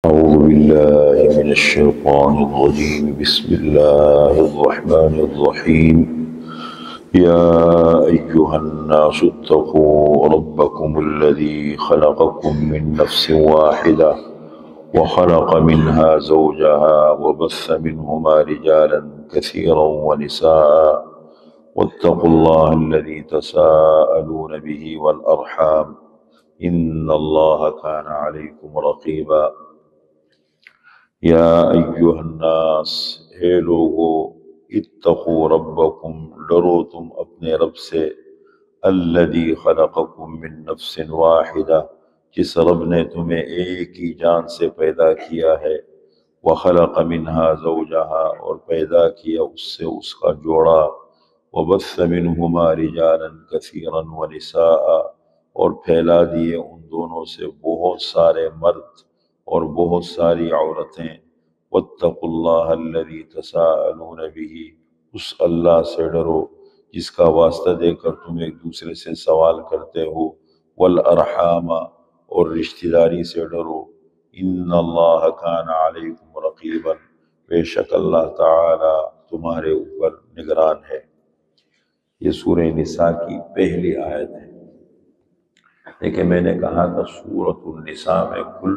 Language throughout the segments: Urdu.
أعوذ بالله من الشيطان الرجيم بسم الله الرحمن الرحيم يا أيها الناس اتقوا ربكم الذي خلقكم من نفس واحدة وخلق منها زوجها وبث منهما رجالا كثيرا ونساء واتقوا الله الذي تساءلون به والأرحام إن الله كان عليكم رقيبا یا ایہا الناس، اے لوگو، اتقوا ربکم، ڈرو تم اپنے رب سے، الذی خلقکم من نفس واحدہ، جس رب نے تمہیں ایک ہی جان سے پیدا کیا ہے، وخلق منہا زوجہا، اور پیدا کیا اس سے اس کا جوڑا، وبث منہما رجالا کثیرا ونساء، اور پھیلا دیے ان دونوں سے بہت سارے مرد اور بہت ساری عورتیں، واتقوا اللہ الذی تساءلون به، اس اللہ سے ڈرو جس کا واسطہ دے کر تم ایک دوسرے سے سوال کرتے ہو، والارحام، اور رشتہ داری سے ڈرو، ان اللہ کان علیکم رقیبا، بے شک اللہ تعالی تمہارے اوپر نگران ہے۔ یہ سورہ نساء کی پہلی آیت ہے۔ دیکھیں، میں نے کہا تھا سورۃ النساء میں کل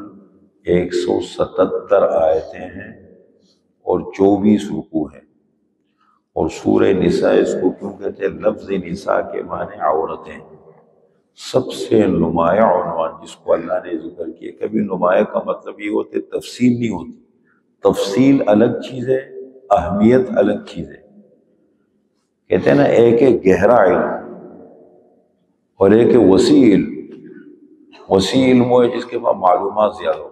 177 آیتیں ہیں اور 24 رکوع ہیں، اور سورہ نساء اس کو کیوں کہتے ہیں؟ لفظ نساء کے معنی عورتیں، سب سے نمایاں عنوان جس کو اللہ نے ذکر کیا۔ کبھی نمایاں کا مطلب یہ ہوتے تفصیل نہیں ہوتی، تفصیل الگ چیز ہے، اہمیت الگ چیز ہے۔ کہتے ہیں نا، ایک ہے گہرا علم اور ایک ہے وسیع علم۔ وسیع علم وہ ہے جس کے پاس معلومات زیادہ ہو،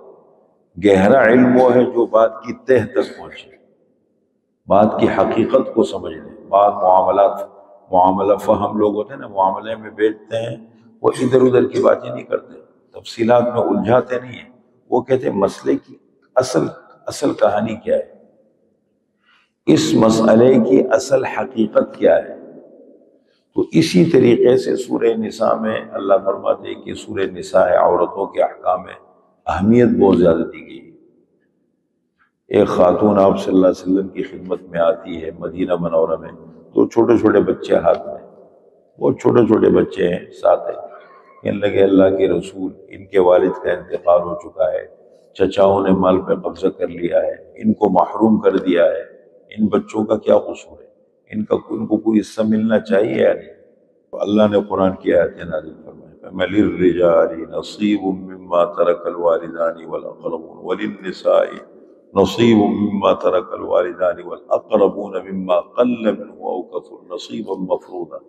گہرا علم وہ ہے جو بات کی تہ تک پہنچے، بات کی حقیقت کو سمجھ لے۔ بعض معاملہ فہم لوگ ہوتے ہیں نا، معاملے میں بیٹھتے ہیں، وہ ادھر ادھر کی باتیں نہیں کرتے، تفصیلات میں الجھاتے نہیں ہیں، وہ کہتے ہیں مسئلے کی اصل کہانی کیا ہے، اس مسئلے کی اصل حقیقت کیا ہے۔ تو اسی طریقے سے سورہ نساء میں اللہ فرماتے ہیں کہ سورہ نساء عورتوں کے احکام میں اہمیت بہت زیادہ دی گئی ہے۔ ایک خاتون آپ صلی اللہ علیہ وسلم کی خدمت میں آتی ہے مدینہ منورہ میں، تو چھوٹے چھوٹے بچے ہاتھ میں، بہت چھوٹے چھوٹے بچے ہیں ساتھ ہیں، کہنے لگے اللہ کے رسول، ان کے والد کا انتقال ہو چکا ہے، چچاؤں نے مال پہ قبضہ کر لیا ہے، ان کو محروم کر دیا ہے، ان بچوں کا کیا قصور ہے، ان کو کوئی حصہ ملنا چاہیے یا نہیں؟ تو اللہ نے قرآن کی آیتیں نازل فرمائی، فَلِلرِّجَالِ نَصِيبٌ مِّمَّا تَرَكَ الْوَالِدَانِ وَالْأَقْرَبُونَ وَلِلنِّسَاءِ نَصِيبٌ مِّمَّا تَرَكَ الْوَالِدَانِ وَالْأَقْرَبُونَ مِمَّا قَلَّ مِنْهُ أَوْ كَثُرَ نَصِيبًا مَّفْرُوضًا۔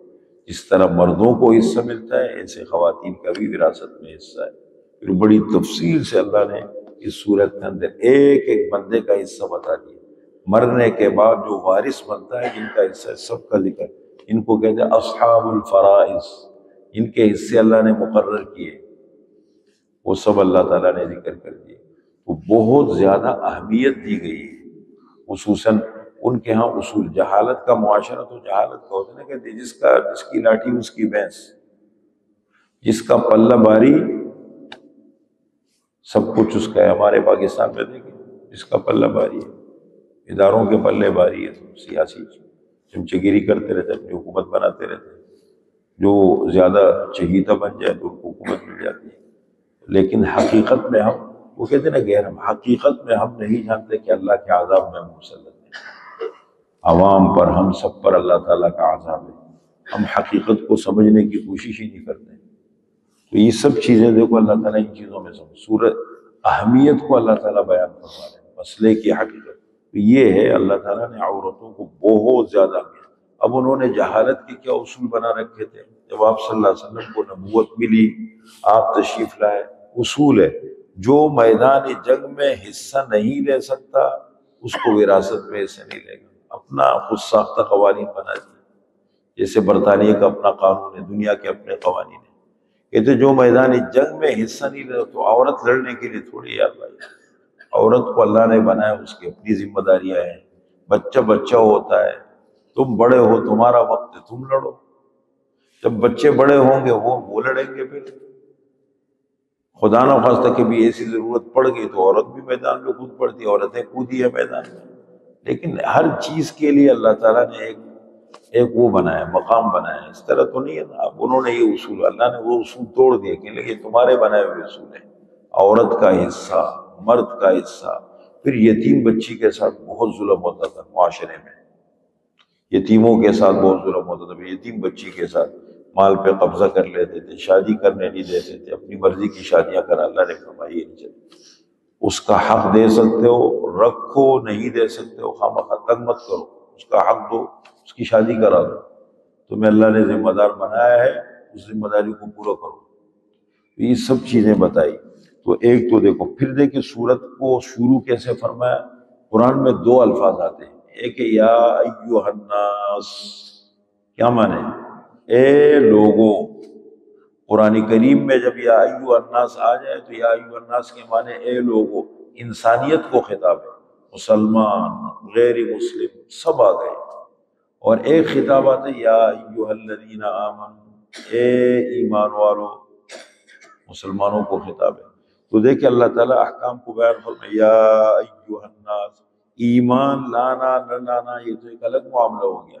جس طرح مردوں کو حصہ ملتا ہے، ایسے خواتین کا بھی وراثت میں حصہ ہے۔ پھر بڑی تفصیل سے اللہ نے اس صورت کے اندر ایک ایک بندے کا حصہ بتا دیا۔ مرنے کے بعد جو وارث بنتا ہے، جن کا حصہ ہے، سب کا ذکر، ان کو کہتے ہیں اصحاب الفرائض، ان کے حصے اللہ نے مقرر کیے، وہ سب اللہ تعالیٰ نے ذکر کر دیے۔ تو بہت زیادہ اہمیت دی گئی ہے، خصوصاً ان کے ہاں اصول جہالت کا معاشرہ تو جہالت کا ہوتا ہے نا، کہتے جس کی لاٹھی اس کی بھینس، جس کا پلہ باری سب کچھ اس کا ہے۔ ہمارے پاکستان میں دیکھیں، جس کا پلہ باری ہے، اداروں کے پلے باری ہے، تو سیاسی چمچگیری کرتے رہتے، اپنی حکومت بناتے رہتے، جو زیادہ چہیتا بن جائے تو ان کو حکومت مل جاتی ہے۔ لیکن حقیقت میں وہ کہتے ہیں نا غیر، ہم حقیقت میں ہم نہیں جانتے کہ اللہ کے عذاب میں ہم مسلط ہیں، عوام پر، ہم سب پر اللہ تعالیٰ کا عذاب ہے، ہم حقیقت کو سمجھنے کی کوشش ہی نہیں کرتے۔ تو یہ سب چیزیں دیکھو اللہ تعالیٰ ان چیزوں میں سورت اہمیت کو اللہ تعالیٰ بیان فرما رہے ہیں، مسئلے کی حقیقت تو یہ ہے۔ اللہ تعالیٰ نے عورتوں کو بہت زیادہ اہمیت۔ اب انہوں نے جہالت کے کیا اصول بنا رکھے تھے؟ جب آپ صلی اللہ علیہ وسلم کو نبوت ملی، آپ تشریف لائے، اصول ہے جو میدان جنگ میں حصہ نہیں لے سکتا اس کو وراثت میں حصہ نہیں لے گا۔ اپنا خود ساختہ قوانین بنا دیے، جیسے برطانیہ کا اپنا قانون ہے، دنیا کے اپنے قوانین ہیں۔ کہتے جو میدان جنگ میں حصہ نہیں لے، تو عورت لڑنے کے لیے تھوڑی یاد بھائی، عورت کو اللہ نے بنایا، اس کی اپنی ذمہ داریاں ہیں، بچہ ہوتا ہے، تم بڑے ہو، تمہارا وقت ہے، تم لڑو۔ جب بچے بڑے ہوں گے وہ لڑیں گے، پھر خدا نہ خواستہ کبھی ایسی ضرورت پڑ گئی تو عورت بھی میدان میں کود پڑتی ہے، عورتیں کودی ہے میدان میں، لیکن ہر چیز کے لیے اللہ تعالیٰ نے ایک وہ بنایا، مقام بنایا. اس طرح تو نہیں ہے نا. اب انہوں نے یہ اصول، اللہ نے وہ اصول توڑ دیے کہ یہ تمہارے بنائے ہوئے اصول ہیں. عورت کا حصہ، مرد کا حصہ. پھر یتیم بچی کے ساتھ بہت ظلم ہوتا تھا معاشرے میں، یتیموں کے ساتھ بہت ظلم ہوتا تھا. یتیم بچی کے ساتھ مال پہ قبضہ کر لیتے تھے، شادی کرنے نہیں دیتے تھے، اپنی مرضی کی شادیاں کرا. اللہ نے فرمایا یہ نہیں چلے. اس کا حق دے سکتے ہو رکھو، نہیں دے سکتے ہو خواہ تنگ مت کرو، اس کا حق دو، اس کی شادی کرا دو. تمہیں اللہ نے ذمہ دار بنایا ہے، اس ذمہ داری کو پورا کرو. یہ سب چیزیں بتائی. تو ایک تو دیکھو، پھر دیکھیں سورت کو شروع کیسے فرمایا. قرآن میں دو الفاظ آتے ہیں، ایک ہے یا ایھا الناس، کیا معنی؟ اے لوگوں. قرآن کریم میں جب یا ایھا الناس آ جائے تو یا ایھا الناس کے معنی اے لوگوں، انسانیت کو خطاب ہے. مسلمان، غیر مسلم سب آ گئے. اور ایک خطاب آتا ہے یا ایھا الذین آمنوا، اے ایمان والو، مسلمانوں کو خطاب ہے. تو دیکھیں اللہ تعالیٰ احکام کو بیان فرمائے یا ایھا الناس. ایمان لانا نہ لانا یہ تو ایک الگ معاملہ ہو گیا.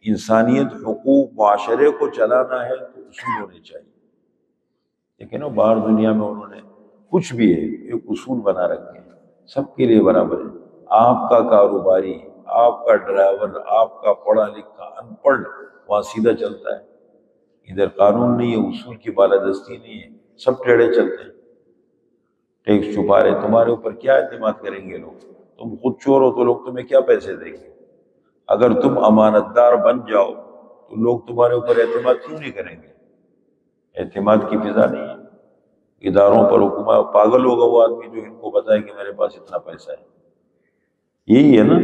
انسانیت، حقوق، معاشرے کو چلانا ہے تو اصول ہونے چاہیے. لیکن وہ باہر دنیا میں انہوں نے کچھ بھی ہے ایک اصول بنا رکھے ہیں، سب کے لیے برابر ہے. آپ کا کاروباری، آپ کا ڈرائیور، آپ کا پڑھا لکھا، ان پڑھ، وہاں سیدھا چلتا ہے. ادھر قانون نہیں ہے، اصول کی بالادستی نہیں ہے، سب ٹیڑھے چلتے ہیں. ٹیکس چھپا رہے، تمہارے اوپر کیا اعتماد کریں گے لوگ؟ تم خود چور ہو تو لوگ تمہیں کیا پیسے دیں گے؟ اگر تم امانت دار بن جاؤ تو لوگ تمہارے اوپر اعتماد کیوں نہیں کریں گے؟ اعتماد کی فضا نہیں ہے. اداروں پر حکومت، پاگل ہوگا وہ آدمی جو ان کو بتائے کہ میرے پاس اتنا پیسہ ہے. یہی ہے نا.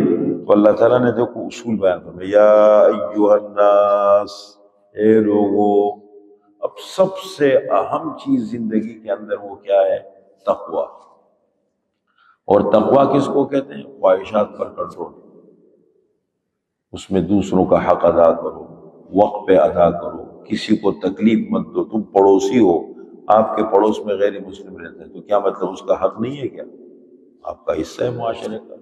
تو اللہ تعالیٰ نے دیکھو اصول بیان فرمایا یا ایھا الناس، اے لوگو. اب سب سے اہم چیز زندگی کے اندر وہ کیا ہے؟ تقوی. اور تقوی کس کو کہتے ہیں؟ خواہشات پر کنٹرول. اس میں دوسروں کا حق ادا کرو، وقت پہ ادا کرو، کسی کو تکلیف مت دو. تم پڑوسی ہو، آپ کے پڑوس میں غیر مسلم رہتے ہیں تو کیا مطلب اس کا حق نہیں ہے کیا؟ آپ کا حصہ ہے معاشرے کا.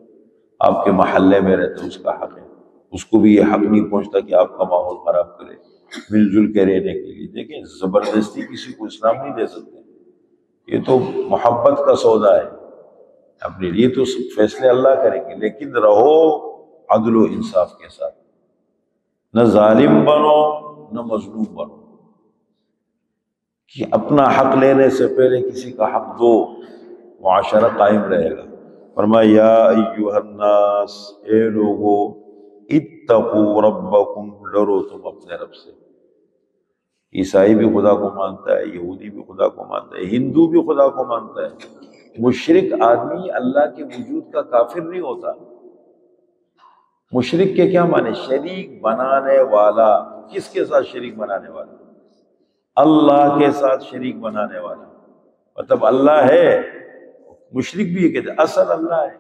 آپ کے محلے میں رہتے ہیں، اس کا حق ہے. اس کو بھی یہ حق نہیں پہنچتا کہ آپ کا ماحول خراب کرے. مل جل کے رہنے کے لیے. دیکھیں زبردستی کسی کو اسلام نہیں دے سکتے. یہ تو محبت کا سودا ہے. اپنے لیے تو فیصلے اللہ کریں گے، لیکن رہو عدل و انصاف کے ساتھ. نہ ظالم بنو نہ مظلوم بنو، کہ اپنا حق لینے سے پہلے کسی کا حق دو، معاشرہ قائم رہے گا. فرمایا یا ایھا الناس، اے لوگو، اتقوا ربکم، ڈرو تم اپنے رب سے. عیسائی بھی خدا کو مانتا ہے، یہودی بھی خدا کو مانتا ہے، ہندو بھی خدا کو مانتا ہے. مشرک آدمی اللہ کے وجود کا کافر نہیں ہوتا. مشرک کے کیا معنی؟ شریک بنانے والا. کس کے ساتھ شریک بنانے والا؟ اللہ کے ساتھ شریک بنانے والا. مطلب اللہ ہے، مشرک بھی یہ کہتے ہیں اصل اللہ ہے.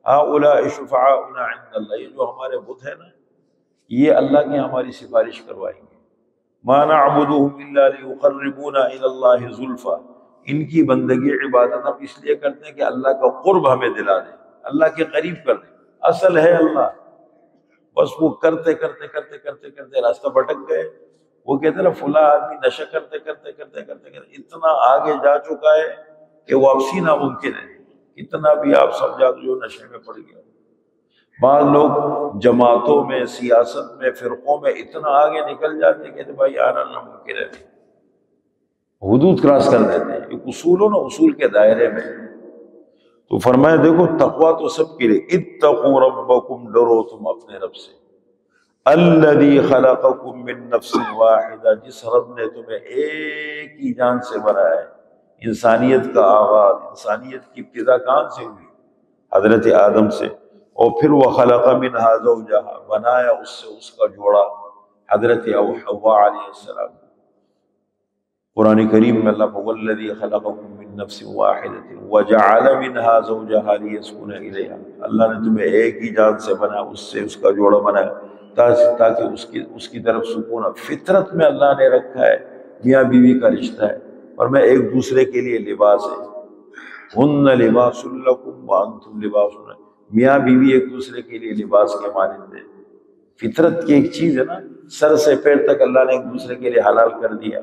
ہؤلاء شفعاؤنا عند اللہ، یہ جو ہمارے بت ہیں نا، یہ اللہ کے ہماری سفارش کروائیں گے. ما نعبدهم الا ليقربونا الى الله زلفى، ان کی بندگی عبادت ہم اس لیے کرتے ہیں کہ اللہ کا قرب ہمیں دلا دیں، اللہ کے قریب کر دیں. اصل ہے اللہ. بس وہ کرتے کرتے کرتے کرتے کرتے راستہ بھٹک گئے. وہ کہتے ہیں نا فلاں آدمی نشہ کرتے کرتے کرتے کرتے کرتے اتنا آگے جا چکا ہے کہ واپسی ناممکن ہے. اتنا بھی آپ سمجھا دو جو نشے میں پڑ گیا. بعض لوگ جماعتوں میں، سیاست میں، فرقوں میں اتنا آگے نکل جاتے کہ بھائی آنا ناممکن ہے، حدود کراس کر دیتے ہیں. ایک اصول ہو نا، اصول کے دائرے میں. تو فرمایا دیکھو تقویٰ تو سب کے لیے. اتقوا ربکم، ڈرو تم اپنے رب سے. الذی خلقکم من نفس واحدہ، جس رب نے تمہیں ایک ہی جان سے بنایا ہے. انسانیت کا آغاز، انسانیت کی ابتدا کہاں سے ہوئی؟ حضرت آدم سے. اور پھر وخلق منہا زوجہا، بنایا اس سے اس کا جوڑا حضرت حوا علیہ السلام. قرآن کریم میں اللہ والذی خلقکم من نفس واحدۃ وجعل منہا زوجہا لیسکن الیہا، اللہ نے تمہیں ایک ہی جان سے بنا، اس سے اس کا جوڑا بنایا تاکہ اس کی طرف سکون. فطرت میں اللہ نے رکھا ہے میاں بیوی کا رشتہ ہے. اور میں ایک دوسرے کے لیے لباس ہے، ہن لباس لکم وانتم لباس لہن، میاں بیوی ایک دوسرے کے لیے لباس کے مانند ہے۔ فطرت کی ایک چیز ہے نا، سر سے پیر تک اللہ نے ایک دوسرے کے لیے حلال کر دیا،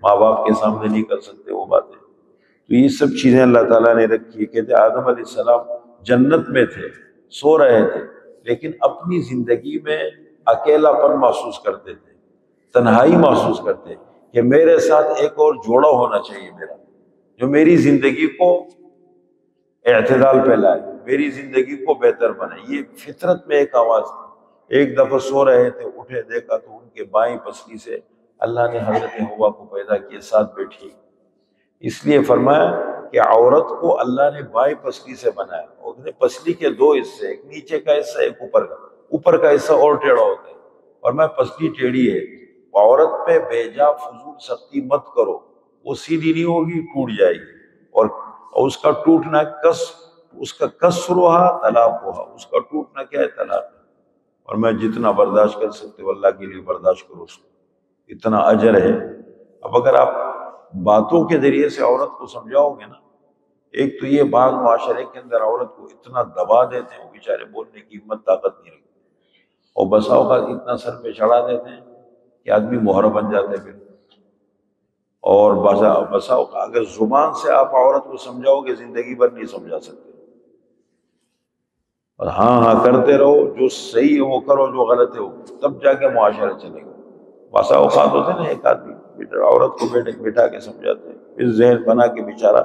ماں باپ کے سامنے نہیں کر سکتے وہ باتیں۔ تو یہ سب چیزیں اللہ تعالیٰ نے رکھی ہے۔ کہتے آدم علیہ السلام جنت میں تھے، سو رہے تھے، لیکن اپنی زندگی میں اکیلا پن محسوس کرتے تھے، تنہائی محسوس کرتے کہ میرے ساتھ ایک اور جوڑا ہونا چاہیے میرا، جو میری زندگی کو اعتدال پہ لائے، میری زندگی کو بہتر بنائے۔ یہ فطرت میں ایک آواز تھی۔ ایک دفعہ سو رہے تھے، اٹھے، دیکھا تو ان کے بائیں پسلی سے اللہ نے حضرت حوا کو پیدا کیا، ساتھ بیٹھی۔ اس لیے فرمایا کہ عورت کو اللہ نے بائیں پسلی سے بنایا، اور پسلی کے دو حصے، ایک نیچے کا حصہ، ایک اوپر کا۔ اوپر کا حصہ اور ٹیڑھا ہوتا ہے، اور میں پسلی ٹیڑھی ہے۔ عورت پہ بیجا فضول سختی مت کرو، وہ سیدھی نہیں ہوگی، ٹوٹ جائے گی، اور اس کا ٹوٹنا اس کا کسرھا طلاق ہوا، اس کا ٹوٹنا کیا ہے؟ طلاق ہے۔ اور میں جتنا برداشت کر سکتے ہو اللہ کے لیے برداشت کرو، اس کو اتنا اجر ہے۔ اب اگر آپ باتوں کے ذریعے سے عورت کو سمجھاؤ گے نا، ایک تو یہ بعض معاشرے کے اندر عورت کو اتنا دبا دیتے ہیں، وہ بیچارے بولنے کی ہمت طاقت نہیں رکھتے، اور بسا اوقات اتنا سر پہ چڑھا دیتے ہیں کہ آدمی مہرہ بن جاتے ہیں۔ پھر اور بسا اوقات اگر زبان سے آپ عورت کو سمجھاؤ گے زندگی بھر نہیں سمجھا سکتے، اور ہاں ہاں کرتے رہو، جو صحیح ہے وہ کرو، جو غلط ہے وہ، تب جا کے معاشرہ چلے گا۔ بسا اوقات ہوتے ہیں نا، ایک آدمی عورت کو بٹھا کے سمجھاتے ہیں، پھر ذہن بنا کے بیچارہ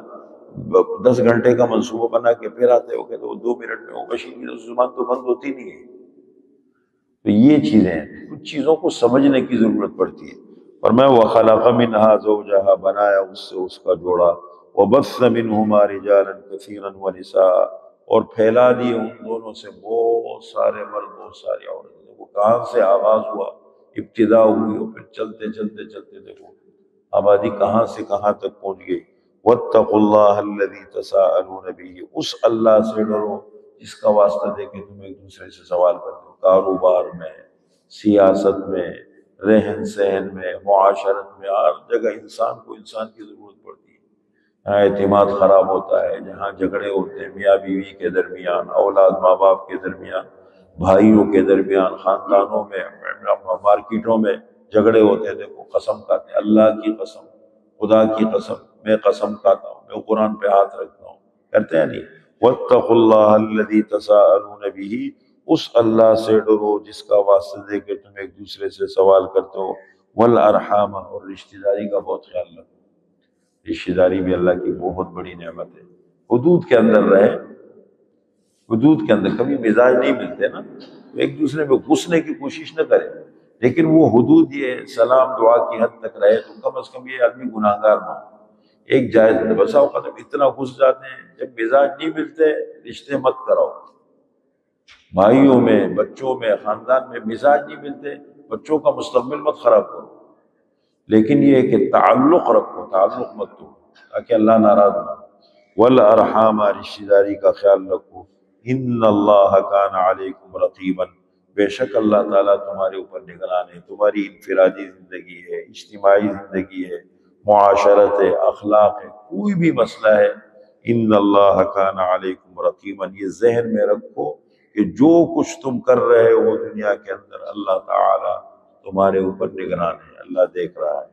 10 گھنٹے کا منصوبہ بنا کے پھر آتے ہو، کہتے وہ 2 منٹ میں وہ مشین کی زبان تو بند ہوتی نہیں ہے۔ تو یہ چیزیں ہیں، کچھ چیزوں کو سمجھنے کی ضرورت پڑتی ہے۔ اور میں وَخَلَقَ مِنْهَا زَوْجَهَا، بنایا اس سے اس کا جوڑا، وَبَثَّ مِنْهُمَا رِجَالًا كَثِيرًا وَنِسَاءً، اور پھیلا دیے ان دونوں سے بہت سارے مرد، بہت ساری عورتیں۔ وہ کہاں سے آغاز ہوا، ابتدا ہوئی، اور پھر چلتے چلتے چلتے دیکھو آبادی کہاں سے کہاں تک پہنچ گئی۔ وَاتَّقُوا اللَّهَ الَّذِي تَسَاءَلُونَ بِهِ، اس اللہ سے ڈرو جس کا واسطہ دے کے تم ایک دوسرے سے سوال کرتے ہو، کاروبار میں، سیاست میں، رہن سہن میں، معاشرت میں، ہر جگہ انسان کو انسان کی ضرورت پڑتی ہے۔ جہاں اعتماد خراب ہوتا ہے، جہاں جھگڑے ہوتے ہیں میاں بیوی کے درمیان، اولاد ماں باپ کے درمیان، بھائیوں کے درمیان، خاندانوں میں، مارکیٹوں میں جھگڑے ہوتے ہیں، دیکھو قسم کھاتے ہیں، اللہ کی قسم، خدا کی قسم، میں قسم کھاتا ہوں، میں قرآن پہ ہاتھ رکھتا ہوں، کرتے ہیں نہیں؟ وَاتَّقُوا اللَّهَ الَّذِي تَسَاءَلُونَ بِهِ، اس اللہ سے ڈرو جس کا واسطہ دے کے تم ایک دوسرے سے سوال کرتے ہو، والارحام، اور رشتہ داری کا بہت خیال رکھو۔ رشتہ داری بھی اللہ کی بہت بڑی نعمت ہے۔ حدود کے اندر رہے، حدود کے اندر، کبھی مزاج نہیں ملتے نا، ایک دوسرے پہ گھسنے کی کوشش نہ کرے، لیکن وہ حدود یہ سلام دعا کی حد تک رہے تو کم از کم یہ آدمی گناہ گار نہ ہو، ایک جائز ہے۔ بسا اوقات اتنا گھس جاتے ہیں، جب مزاج نہیں ملتے رشتے مت کراؤ۔ بھائیوں میں، بچوں میں، خاندان میں مزاج نہیں ملتے، بچوں کا مستقبل مت خراب کرو، لیکن یہ ہے کہ تعلق رکھو، تعلق مت توڑو تاکہ اللہ ناراض نہ ہو۔ والارحام، رشتہ داری کا خیال رکھو۔ ان اللہ کان علیکم رقیبا، بے شک اللہ تعالیٰ تمہارے اوپر نگران ہے۔ تمہاری انفرادی زندگی ہے، اجتماعی زندگی ہے، معاشرت ہے، اخلاق ہے، کوئی بھی مسئلہ ہے، ان اللہ کان علیکم رقیبا، یہ ذہن میں رکھو کہ جو کچھ تم کر رہے ہو دنیا کے اندر اللہ تعالیٰ تمہارے اوپر نگران ہے، اللہ دیکھ رہا ہے۔